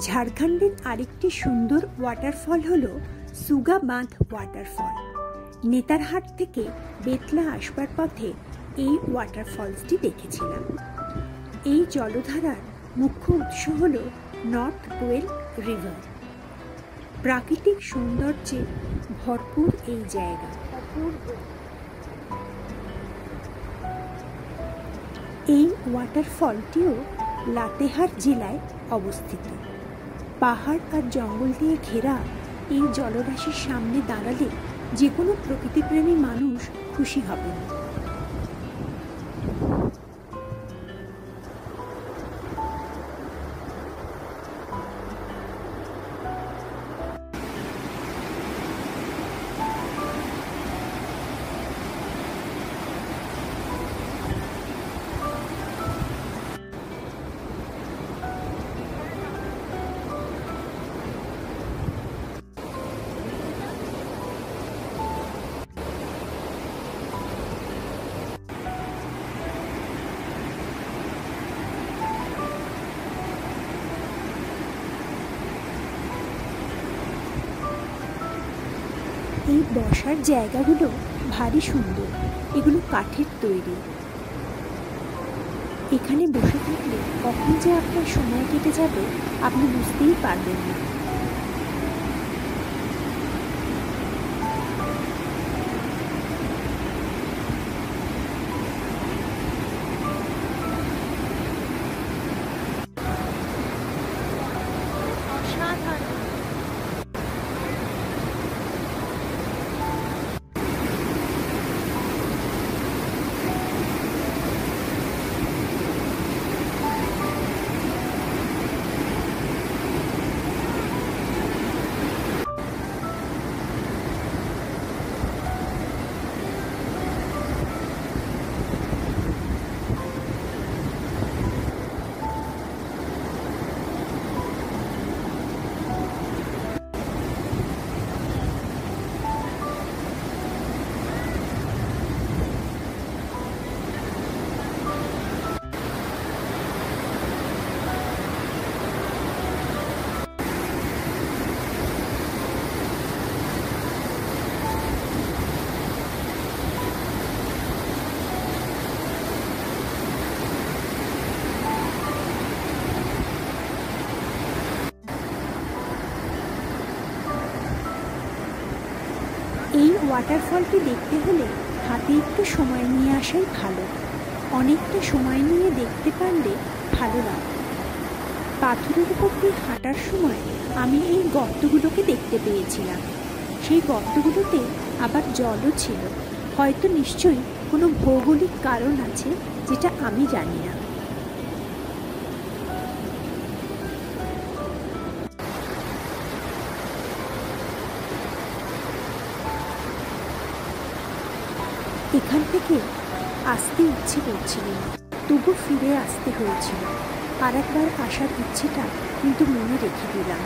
ঝাড়খণ্ডের আরেকটি সুন্দর ওয়াটারফল হলো সুগা বাঁধ ওয়াটারফল। নেতারহাট থেকে বেতলা আসবার পথে এই ওয়াটারফলসটি দেখেছিলাম। এই জলধারার মুখ্য উৎস হল নর্থ কোয়েল রিভার। প্রাকৃতিক সৌন্দর্যে ভরপুর এই জায়গা। এই ওয়াটারফলটিও লাতেহার জেলায় অবস্থিত। পাহাড় আর জঙ্গল দিয়ে ঘেরা এই জলরাশির সামনে দাঁড়ালে যে কোনো প্রকৃতিপ্রেমী মানুষ খুশি হবেন। এই বসার জায়গাগুলো ভারী সুন্দর। এগুলো কাঠের তৈরি। এখানে বসে থাকলে কখন যে আপনার সময় কেটে যাবে আপনি বুঝতেই পারবেন না। এই ওয়াটারফলটি দেখতে হলে হাতে একটু সময় নিয়ে আসাই ভালো। অনেকটা সময় নিয়ে দেখতে পারলে ভালো লাগে। পাথরের উপর দিয়ে হাঁটার সময় আমি এই গর্তগুলোকে দেখতে পেয়েছিলাম। সেই গর্তগুলোতে আবার জলও ছিল। হয়তো নিশ্চয়ই কোনো ভৌগোলিক কারণ আছে যেটা আমি জানি না। এখান থেকে আসতে ইচ্ছে করছিল না, তবু ফিরে আসতে হয়েছিল। আর একবার আসার ইচ্ছেটা কিন্তু মনে রেখে দিলাম।